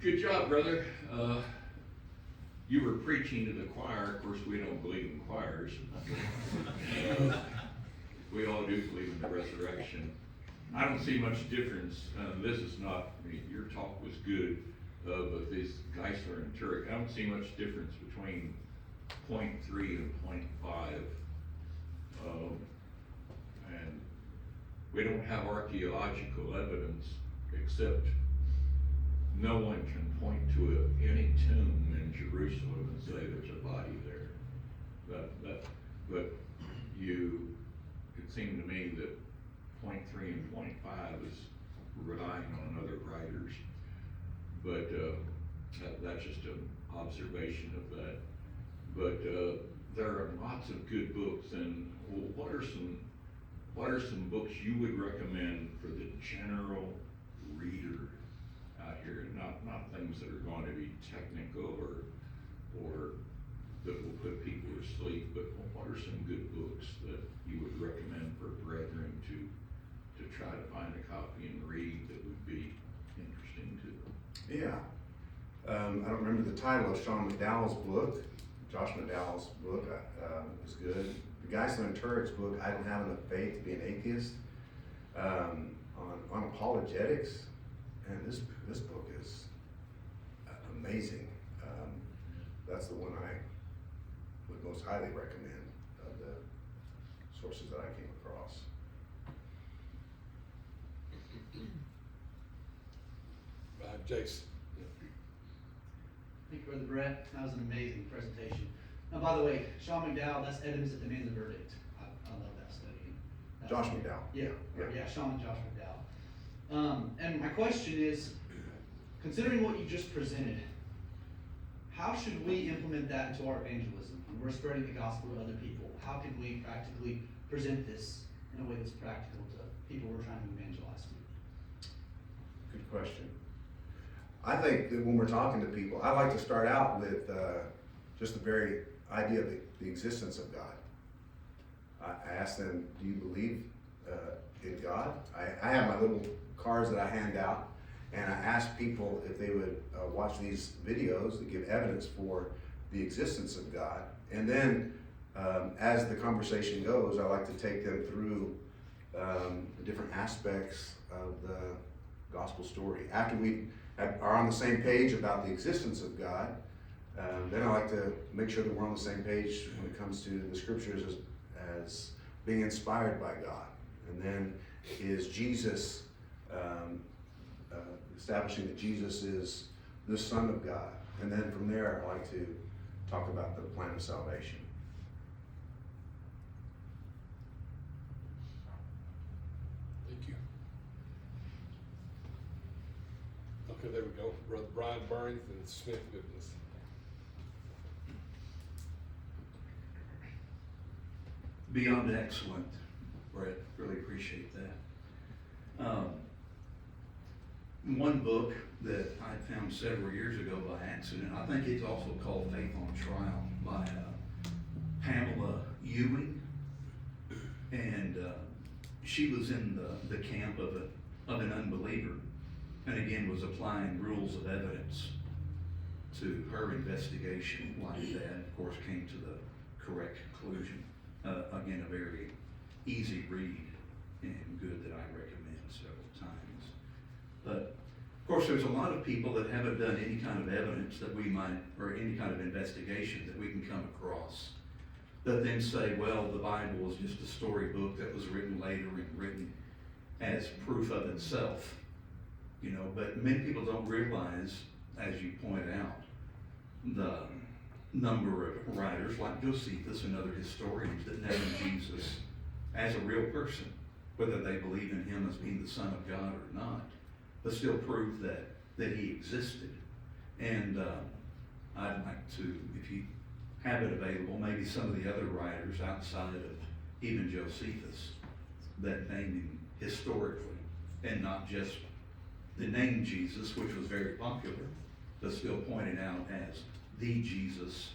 Good job, brother. You were preaching to the choir. Of course, we don't believe in choirs. We all do believe in the resurrection. I don't see much difference. This is not, I mean, your talk was good, but this Geisler and Turek, I don't see much difference between point 3 and point 5. And we don't have archaeological evidence, except no one can point to any tomb in Jerusalem and say there's a body there. But it seemed to me that point 3 and point 5 is relying on other writers. But that's just an observation of that. But there are lots of good books, and what are some books you would recommend for the general reader out here? Not things that are going to be technical or that will put people to sleep, but what are some good books that you would recommend for brethren to try to find a copy and read that would be interesting to them? Yeah. I don't remember the title of Sean McDowell's book. Josh McDowell's book is good. The Geisler and Turek's book, I Don't Have Enough Faith to Be an Atheist, on apologetics. And this book is amazing. That's the one I would most highly recommend of the sources that I came across. Jason. Thank you, Brother Brett. That was an amazing presentation. Now, by the way, Sean McDowell, that's evidence that demands a verdict. I love that study. Josh McDowell. Yeah, Sean and Josh McDowell. And my question is, considering what you just presented, how should we implement that into our evangelism? When we're spreading the gospel to other people, how can we practically present this in a way that's practical to people we're trying to evangelize to? Good question. I think that when we're talking to people, I like to start out with just the very idea of the existence of God. I ask them, do you believe in God? I have my little cards that I hand out, and I ask people if they would watch these videos that give evidence for the existence of God. And then as the conversation goes, I like to take them through the different aspects of the gospel story. After we are on the same page about the existence of God, then I like to make sure that we're on the same page when it comes to the scriptures as being inspired by God. And then is Jesus, establishing that Jesus is the Son of God. And then from there, I like to talk about the plan of salvation. Thank you. Okay, there we go. Brother Brian Burns and Smith Goodness. Beyond excellent, Brett. Really appreciate that. One book that I found several years ago by accident, I think it's also called Faith on Trial, by Pamela Ewing. And she was in the camp of an unbeliever, and again was applying rules of evidence to her investigation like that. Of course, came to the correct conclusion. Again, a very easy read and good that I recommend several times. But of course, there's a lot of people that haven't done any kind of evidence that we might, or any kind of investigation that we can come across, that then say, well, the Bible was just a storybook that was written later and written as proof of itself. You know, but many people don't realize, as you point out, the number of writers like Josephus and other historians that name Jesus as a real person, whether they believe in him as being the Son of God or not, but still prove that he existed. And I'd like to, if you have it available, maybe some of the other writers outside of even Josephus that name him historically, and not just the name Jesus, which was very popular, but still pointed out as the Jesus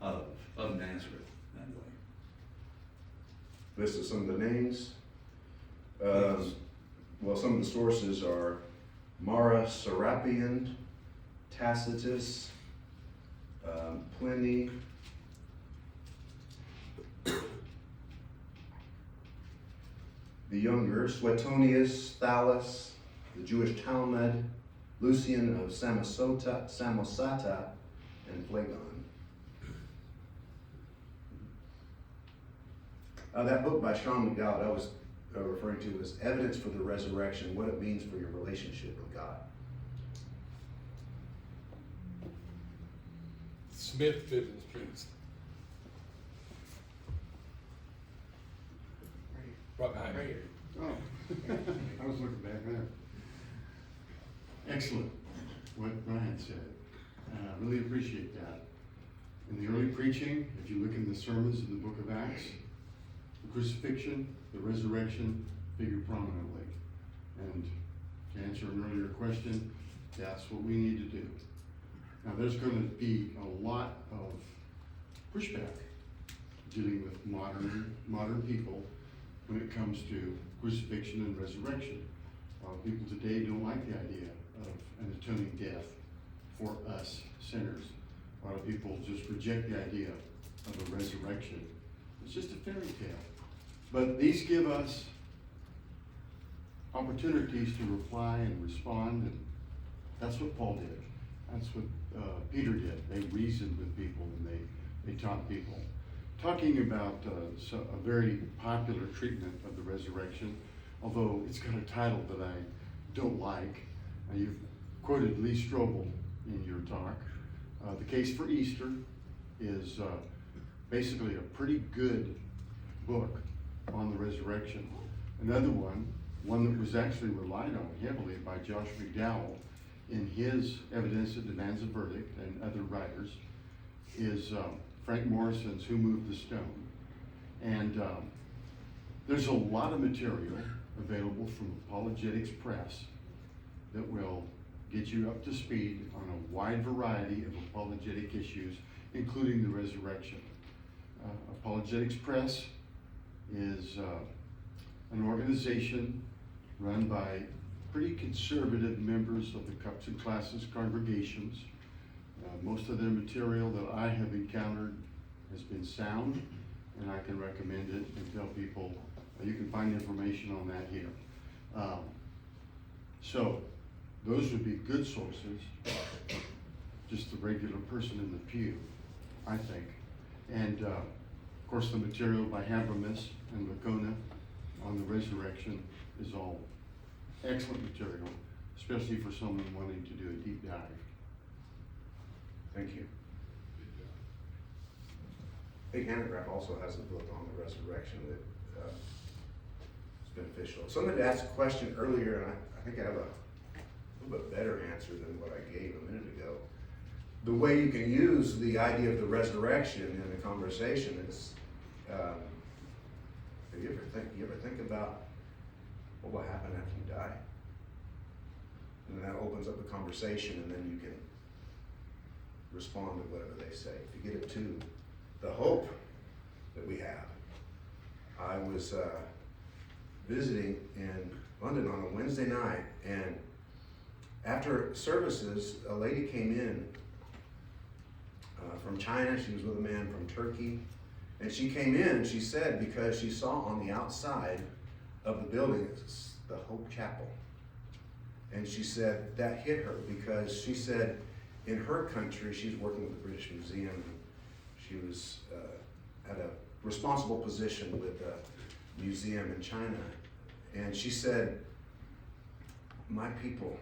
of Nazareth that way. List of some of the names. Yes. Well, some of the sources are Mara Serapian, Tacitus, Pliny, the Younger, Suetonius, Thallus, the Jewish Talmud, Lucian of Samosata, and Phlegon. That book by Sean McDowell I was referring to was Evidence for the Resurrection, what it means for your relationship with God. Smith Bivens, please. Right behind you. Oh, I was looking back there. Excellent, what Brian said. Really appreciate that. In the early preaching, if you look in the sermons in the book of Acts, the crucifixion, the resurrection figure prominently. And to answer an earlier question, that's what we need to do. Now there's going to be a lot of pushback dealing with modern people when it comes to crucifixion and resurrection. People today don't like the idea of an atoning death for us sinners. A lot of people just reject the idea of a resurrection. It's just a fairy tale. But these give us opportunities to reply and respond, and that's what Paul did. That's what Peter did. They reasoned with people and they taught people. Talking about a very popular treatment of the resurrection, although it's got a title that I don't like. You've quoted Lee Strobel in your talk. The Case for Easter is basically a pretty good book on the resurrection. Another one that was actually relied on heavily by Josh McDowell in his Evidence That Demands a Verdict and other writers, is Frank Morrison's Who Moved the Stone. And there's a lot of material available from Apologetics Press that will get you up to speed on a wide variety of apologetic issues, including the resurrection. Apologetics Press is an organization run by pretty conservative members of the Cups and Classes congregations. Most of their material that I have encountered has been sound, and I can recommend it and tell people you can find information on that here. So those would be good sources, just the regular person in the pew, I think. And of course the material by Habermas and Lacona on the resurrection is all excellent material, especially for someone wanting to do a deep dive. Thank you. Big Hanegraaff also has a book on the resurrection that is beneficial. Somebody asked a question earlier, and I think I have a little bit better answer than what I gave a minute ago. The way you can use the idea of the resurrection in a conversation is, you ever think about what will happen after you die? And then that opens up the conversation, and then you can respond to whatever they say. If you get it to the hope that we have. I was visiting in London on a Wednesday night, and after services, a lady came in from China. She was with a man from Turkey, and she came in, she said, because she saw on the outside of the building the Hope Chapel. And she said that hit her, because she said in her country, she's working with the British Museum, and she was at a responsible position with a museum in China. And she said, my people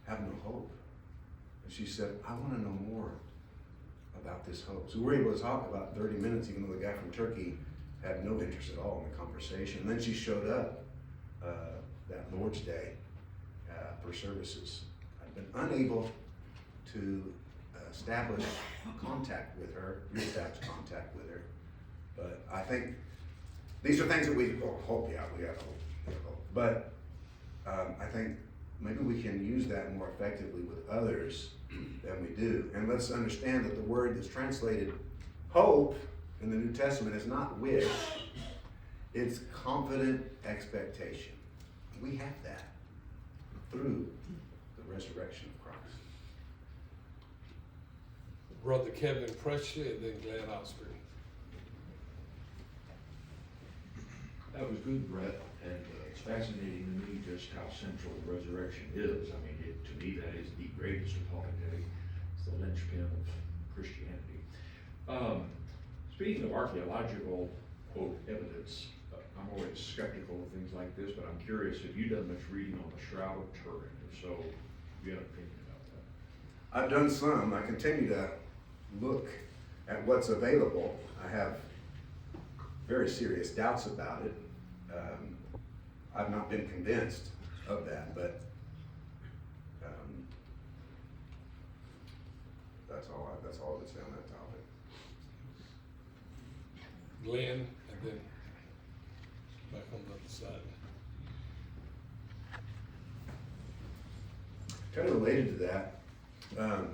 have no hope. And she said, I want to know more about this hope. So we were able to talk about 30 minutes, even though the guy from Turkey had no interest at all in the conversation. And then she showed up that Lord's Day for services. I've been unable to establish contact with her, reestablish contact with her. But I think these are things that we hope, yeah, we have hope. We have hope. But I think maybe we can use that more effectively with others than we do. And let's understand that the word that's translated hope in the New Testament is not wish, it's confident expectation. We have that through the resurrection of Christ. Brother Kevin Presley, and then Glenn Osprey. That was good, Brett, and it's fascinating to me just how central the resurrection is. I mean, to me, that is the greatest apologetic. It's the linchpin of Christianity. Speaking of archaeological, quote, evidence, I'm always skeptical of things like this, but I'm curious, have you done much reading on the Shroud of Turin? If so, do you have an opinion about that? I've done some. I continue to look at what's available. I have very serious doubts about it. I've not been convinced of that, but that's all I would say on that topic. Glenn, and then back on the other side. Kind of related to that, a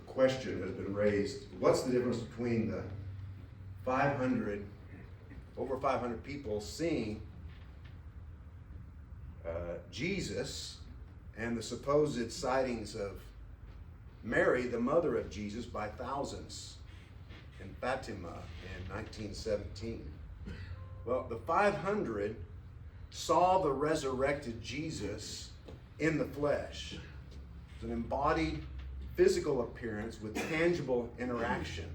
question has been raised. What's the difference between the over 500 people seeing Jesus and the supposed sightings of Mary, the mother of Jesus, by thousands in Fatima in 1917? Well, the 500 saw the resurrected Jesus in the flesh. It's an embodied physical appearance with tangible interaction,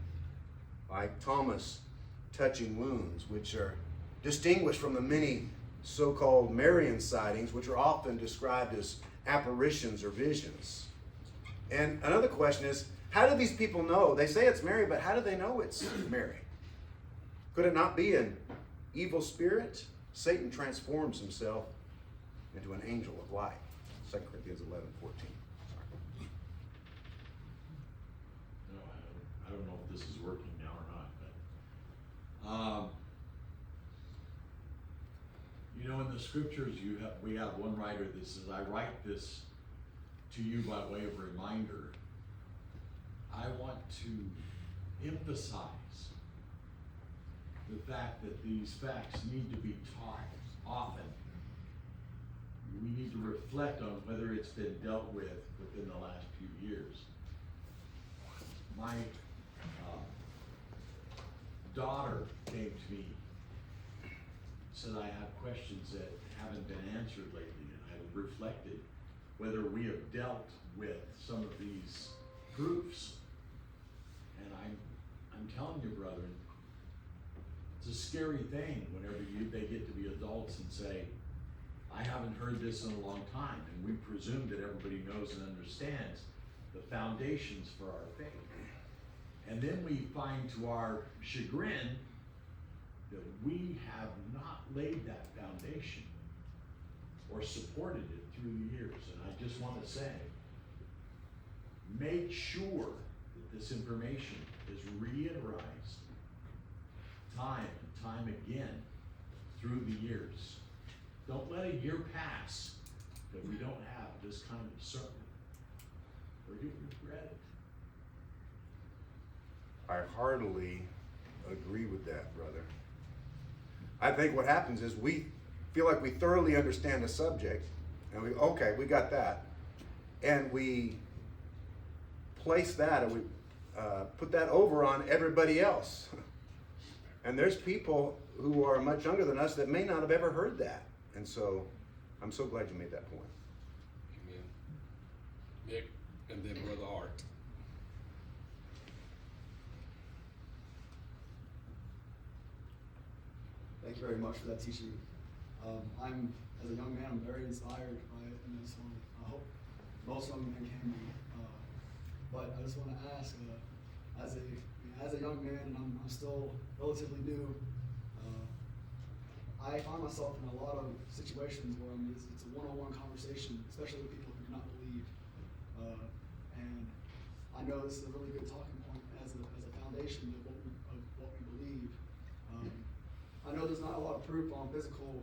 like Thomas touching wounds, which are distinguished from the many so-called Marian sightings, which are often described as apparitions or visions. And another question is, how do these people know? They say it's Mary, but how do they know it's Mary? Could it not be an evil spirit? Satan transforms himself into an angel of light. 2 Corinthians 11:14. No, I don't know if this is working now or not, but you know, in the scriptures, we have one writer that says, "I write this to you by way of reminder." I want to emphasize the fact that these facts need to be taught often. We need to reflect on whether it's been dealt with within the last few years. My daughter came to me, said, "I have questions that haven't been answered lately," and I reflected whether we have dealt with some of these proofs. And I'm telling you, brethren, it's a scary thing whenever they get to be adults and say, "I haven't heard this in a long time," and we presume that everybody knows and understands the foundations for our faith. And then we find to our chagrin that we have not laid that foundation or supported it through the years. And I just want to say, make sure that this information is reiterized time and time again through the years. Don't let a year pass that we don't have this kind of sermon, or you regret it. I heartily agree with that, brother. I think what happens is we feel like we thoroughly understand the subject, and we got that, and we place that, and we put that over on everybody else. And there's people who are much younger than us that may not have ever heard that. And so I'm so glad you made that point. Amen. Nick, and then Brother Art. Thank you very much for that teaching. As a young man, I'm very inspired by it in this one. I hope most young men can be. But I just want to ask, as a young man, and I'm still relatively new, I find myself in a lot of situations where it's a one-on-one conversation, especially with people who do not believe. And I know this is a really good talking point as a foundation of what we believe. I know there's not a lot of proof on physical,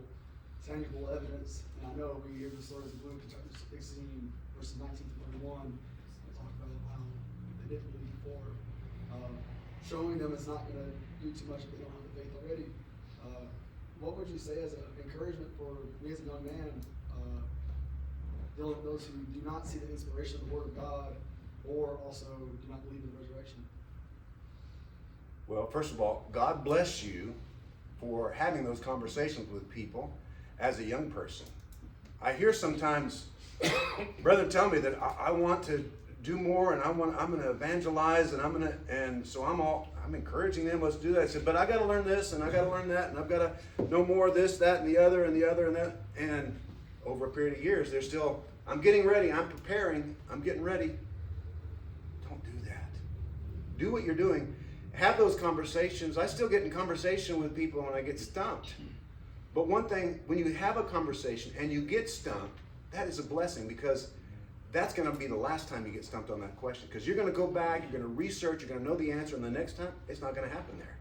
tangible evidence, and I know we hear the stories of Luke chapter 16, verses 19 to 21. They talk about how they didn't believe before. Showing them it's not going to do too much if they don't have the faith already. What would you say as an encouragement for me as a young man, dealing with those who do not see the inspiration of the Word of God, or also do not believe in the resurrection. Well, first of all, God bless you for having those conversations with people as a young person. I hear sometimes brethren tell me that I want to do more and I'm going to evangelize and so I'm encouraging them, let's do that. I said, but I got to learn this and I got to learn that and I've got to know more of this, that, and the other and that. And over a period of years, they're still, I'm getting ready, I'm preparing, I'm getting ready. Don't do that. Do what you're doing. Have those conversations. I still get in conversation with people when I get stumped. But one thing, when you have a conversation and you get stumped, that is a blessing, because that's going to be the last time you get stumped on that question. Because you're going to go back, you're going to research, you're going to know the answer, and the next time, it's not going to happen there.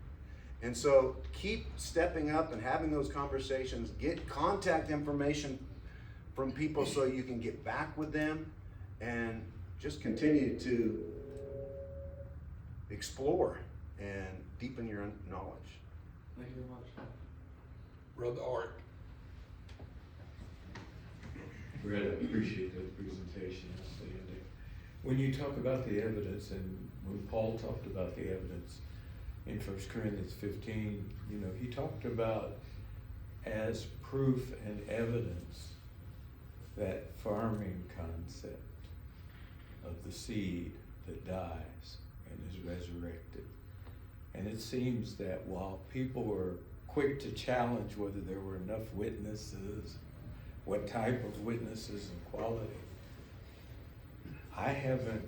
And so keep stepping up and having those conversations. Get contact information from people so you can get back with them, and just continue to explore and deepen your knowledge. Thank you very much. Brother Art. Brad, I appreciate that presentation, outstanding. When you talk about the evidence, and when Paul talked about the evidence in 1 Corinthians 15, he talked about as proof and evidence that farming concept of the seed that dies and is resurrected. And it seems that while people were quick to challenge whether there were enough witnesses, what type of witnesses and quality, I haven't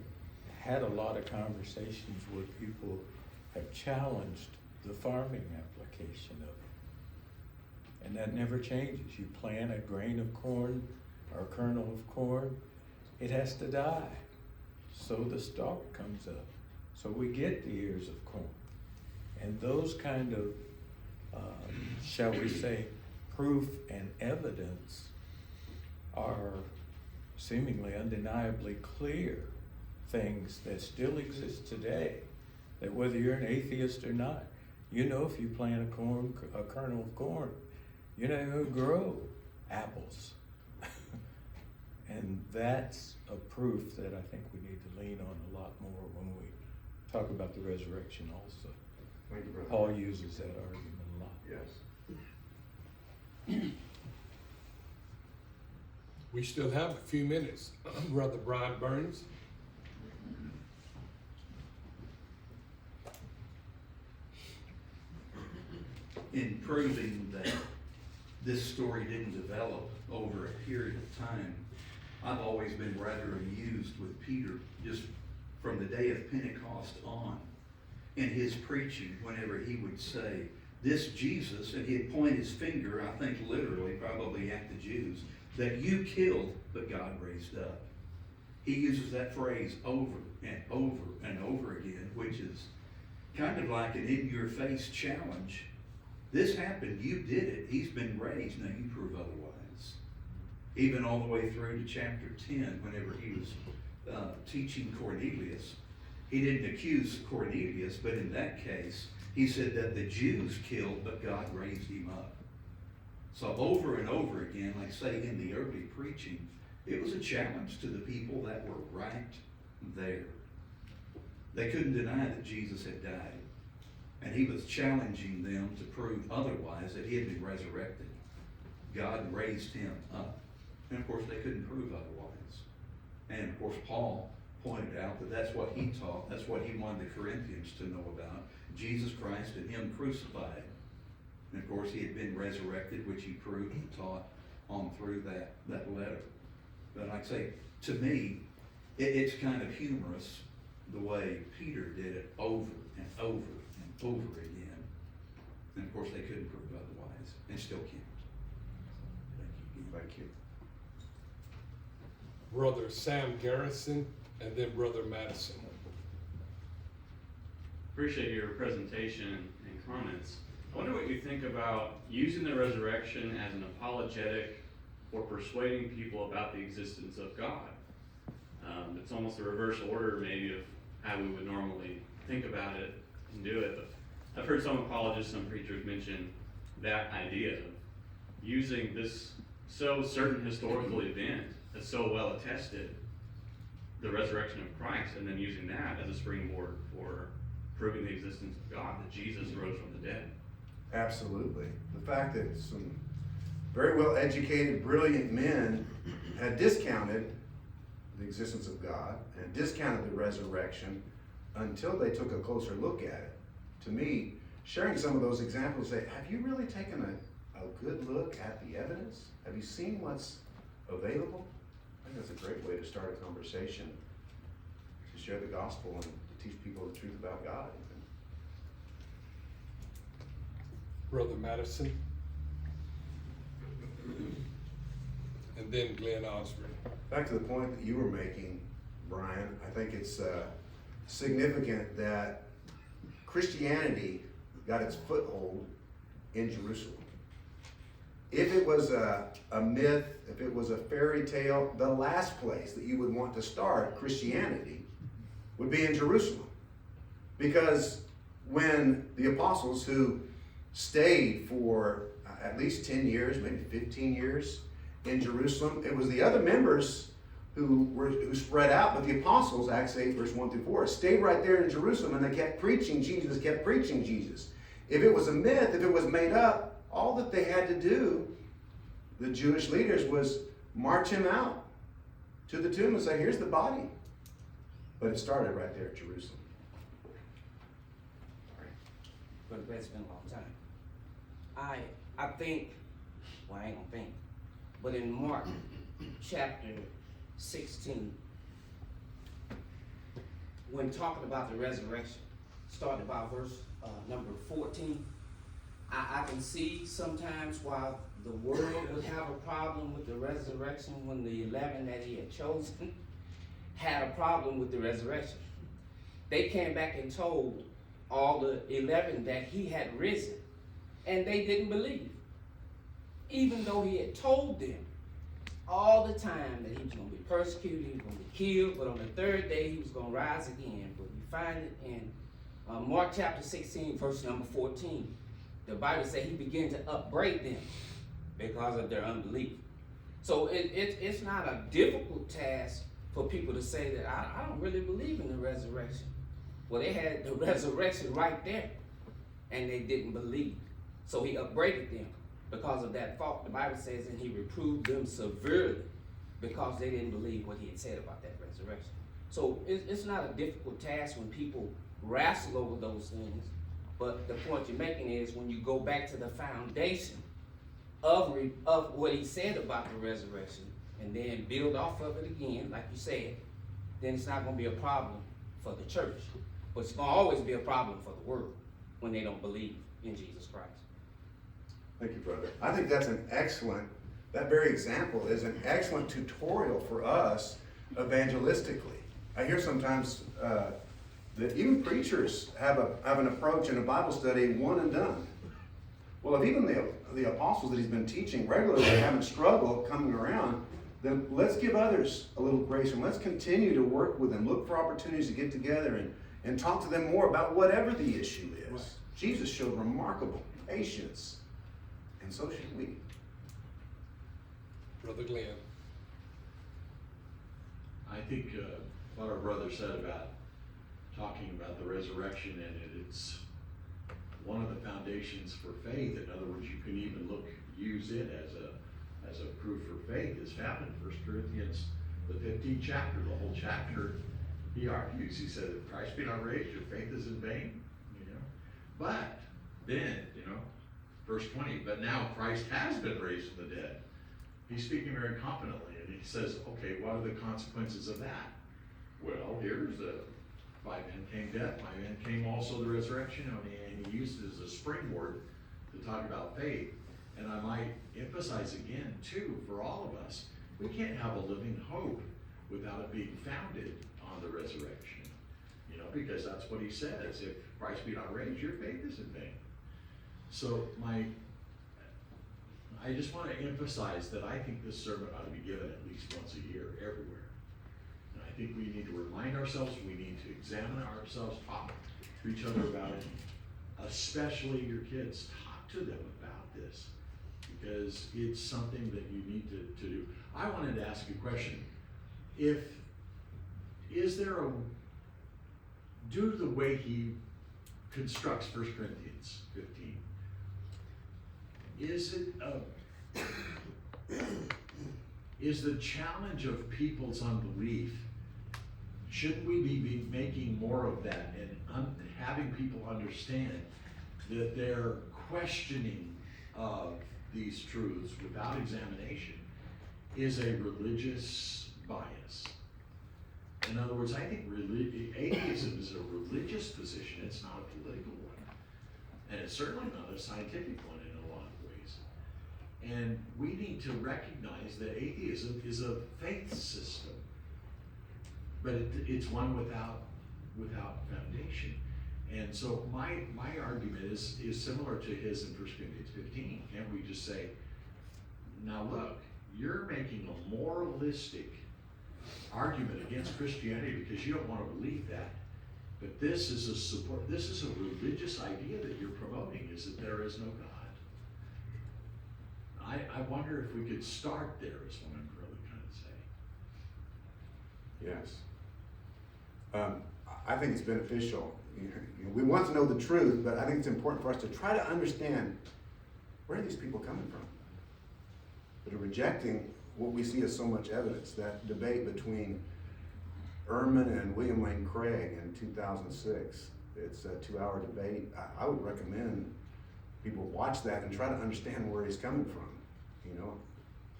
had a lot of conversations where people have challenged the farming application of it. And that never changes. You plant a grain of corn or a kernel of corn, it has to die. So the stalk comes up. So we get the ears of corn. And those kind of, shall we say, proof and evidence are seemingly undeniably clear things that still exist today, that whether you're an atheist or not, if you plant a kernel of corn, you're not going to grow apples. And that's a proof that I think we need to lean on a lot more when we talk about the resurrection also. Thank you, brother. Paul uses that argument a lot. Yes. We still have a few minutes. Brother Brian Burns. In proving that this story didn't develop over a period of time, I've always been rather amused with Peter, just from the day of Pentecost on, in his preaching, whenever he would say, this Jesus, and he'd point his finger, I think literally, probably at the Jews, that you killed, but God raised up. He uses that phrase over and over and over again, which is kind of like an in-your-face challenge. This happened, you did it, he's been raised, now you prove otherwise. Even all the way through to chapter 10, whenever he was teaching Cornelius, he didn't accuse Cornelius, but in that case, he said that the Jews killed, but God raised him up. So over and over again, like say in the early preaching, it was a challenge to the people that were right there. They couldn't deny that Jesus had died. And he was challenging them to prove otherwise, that he had been resurrected. God raised him up. And of course, they couldn't prove otherwise. And of course, Paul pointed out that that's what he taught. That's what he wanted the Corinthians to know about. Jesus Christ and him crucified. And of course, he had been resurrected, which he proved and taught on through that letter. But like I say, to me, it's kind of humorous the way Peter did it over and over and over again. And of course, they couldn't prove otherwise, and still can't. Thank you. Brother Sam Garrison, and then Brother Madison. Appreciate your presentation and comments. I wonder what you think about using the resurrection as an apologetic for persuading people about the existence of God. It's almost a reverse order maybe of how we would normally think about it and do it. But I've heard some apologists, some preachers mention that idea of using this so certain historical event that's so well attested the resurrection of Christ and then using that as a springboard for proving the existence of God, that Jesus rose from the dead. Absolutely. The fact that some very well educated, brilliant men had discounted the existence of God and discounted the resurrection until they took a closer look at it. To me, sharing some of those examples, say, have you really taken a good look at the evidence? Have you seen what's available? I think that's a great way to start a conversation, to share the gospel and to teach people the truth about God. Brother Madison. And then Glenn Osborne. Back to the point that you were making, Brian, I think it's significant that Christianity got its foothold in Jerusalem. If it was a myth, if it was a fairy tale, the last place that you would want to start Christianity would be in Jerusalem. Because when the apostles, who stayed for at least 10 years, maybe 15 years in Jerusalem, it was the other members who spread out, but the apostles, Acts 8, verse 1 through 4, stayed right there in Jerusalem, and they kept preaching Jesus, kept preaching Jesus. If it was a myth, if it was made up, all that they had to do, the Jewish leaders, was march him out to the tomb and say, here's the body. But it started right there at Jerusalem. But it's been a long time. I think, well, I ain't gonna think, but in Mark chapter 16, when talking about the resurrection, starting about verse number 14, I can see sometimes why the world would have a problem with the resurrection when the 11 that he had chosen had a problem with the resurrection. They came back and told all the 11 that he had risen, and they didn't believe. Even though he had told them all the time that he was going to be persecuted, he was going to be killed, but on the third day he was going to rise again. But we find it in Mark chapter 16, verse number 14. The Bible says he began to upbraid them because of their unbelief. So it's not a difficult task for people to say that I don't really believe in the resurrection. Well, they had the resurrection right there, and they didn't believe. So he upbraided them because of that fault. The Bible says, and he reproved them severely because they didn't believe what he had said about that resurrection. So it's not a difficult task when people wrestle over those things. But the point you're making is when you go back to the foundation of what he said about the resurrection and then build off of it again, like you said, then it's not going to be a problem for the church. But it's going to always be a problem for the world when they don't believe in Jesus Christ. Thank you, brother. I think that's that very example is an excellent tutorial for us evangelistically. I hear sometimes that even preachers have an approach in a Bible study, one and done. Well, if even the apostles that he's been teaching regularly haven't struggled coming around, then let's give others a little grace and let's continue to work with them, look for opportunities to get together and talk to them more about whatever the issue is. Right. Jesus showed remarkable patience, and so should we. Brother Glenn. I think what our brother said about talking about the resurrection and it's one of the foundations for faith. In other words, you can even use it as a proof for faith is found in 1 Corinthians, the 15th chapter, the whole chapter. He argues, he said, if Christ be not raised, your faith is in vain, But then, verse 20, but now Christ has been raised from the dead. He's speaking very confidently, and he says, okay, what are the consequences of that? Well, here's by man came death, by man came also the resurrection, and he used it as a springboard to talk about faith. And I might emphasize again, too, for all of us, we can't have a living hope without it being founded on the resurrection. Because that's what he says. If Christ be not raised, your faith is in vain. So I just want to emphasize that I think this sermon ought to be given at least once a year, everywhere. And I think we need to remind ourselves, we need to examine ourselves, talk to each other about it, especially your kids. Talk to them about this, because it's something that you need to do. I wanted to ask you a question. If is there due to the way he constructs 1 Corinthians 15, is the challenge of people's unbelief, shouldn't we be making more of that and having people understand that their questioning of these truths without examination is a religious bias? In other words, I think atheism is a religious position, it's not a political one. And it's certainly not a scientific one in a lot of ways. And we need to recognize that atheism is a faith system, but it's one without foundation. And so my argument is similar to his in 1 Corinthians 15. Can't we just say, now look, you're making a moralistic argument against Christianity because you don't want to believe that. But this is a religious idea that you're promoting, is that there is no God. I wonder if we could start there, is what I'm really trying to say. Yes. I think it's beneficial. We want to know the truth, but I think it's important for us to try to understand where are these people coming from that are rejecting what we see as so much evidence. That debate between Ehrman and William Lane Craig in 2006, it's a 2-hour debate. I would recommend people watch that and try to understand where he's coming from. You know,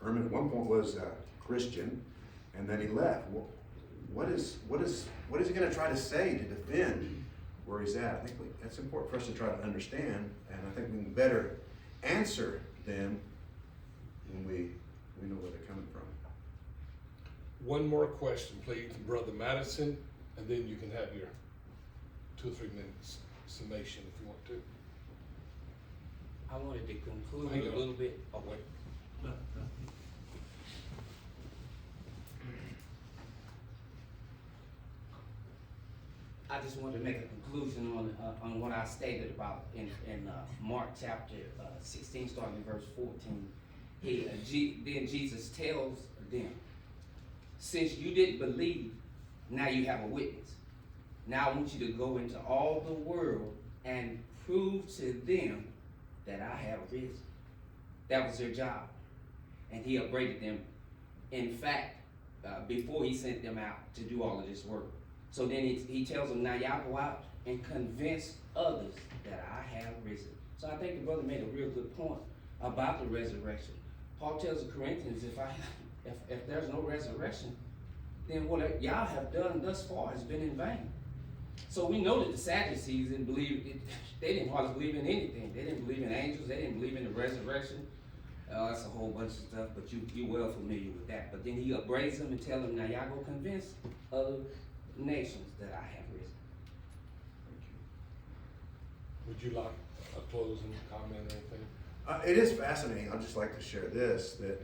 Ehrman at one point was a Christian, and then he left. What is he going to try to say to defend where he's at? I think that's important for us to try to understand, and I think we can better answer them when we know where they're coming from. One more question, please, Brother Madison, and then you can have your 2 or 3 minutes summation if you want to. I wanted to conclude Hang on. a little bit. Oh, wait. I just wanted to make a conclusion on what I stated about in Mark chapter 16, starting in verse 14. Then Jesus tells them, since you didn't believe, now you have a witness. Now I want you to go into all the world and prove to them that I have risen. That was their job. And he upbraided them, in fact, before he sent them out to do all of this work. So then he tells them, now y'all go out and convince others that I have risen. So I think the brother made a real good point about the resurrection. Paul tells the Corinthians, if there's no resurrection, then what y'all have done thus far has been in vain. So we know that the Sadducees didn't believe, they didn't hardly believe in anything. They didn't believe in angels, they didn't believe in the resurrection. That's a whole bunch of stuff, but you're well familiar with that. But then he upbraids them and tells them, now y'all go convince other nations that I have risen. Would you like a closing comment or anything? It is fascinating. I'd just like to share this, that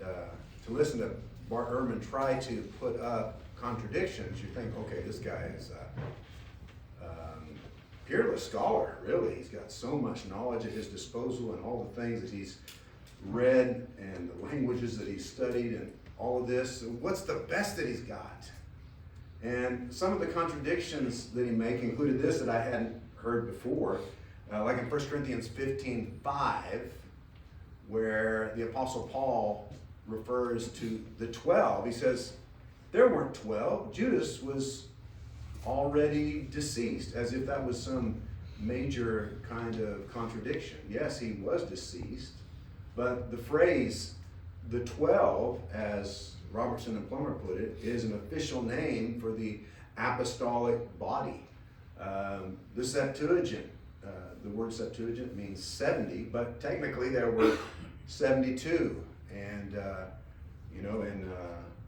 to listen to Bart Ehrman try to put up contradictions, you think, okay, this guy is a peerless scholar, really. He's got so much knowledge at his disposal and all the things that he's read and the languages that he's studied and all of this. What's the best that he's got? And some of the contradictions that he makes included this that I hadn't heard before, like in 1 Corinthians 15:5, where the Apostle Paul refers to the 12. He says, there weren't 12. Judas was already deceased, as if that was some major kind of contradiction. Yes, he was deceased, but the phrase, the 12, as Robertson and Plummer put it, is an official name for the apostolic body. The Septuagint, the word Septuagint means 70, but technically there were 72. And,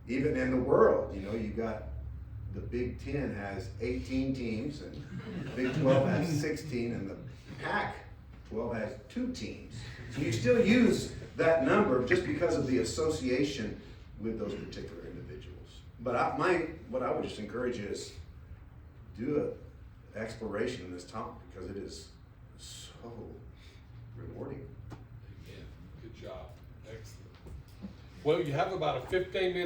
even in the world, you've got the Big Ten has 18 teams, and the Big 12 has 16, and the Pac-12 has 2 teams. So you still use that number just because of the association with those particular individuals. But what I would just encourage you is do an exploration in this topic, because it is so rewarding. Yeah, good job. Excellent. Well, you have about a 15-minute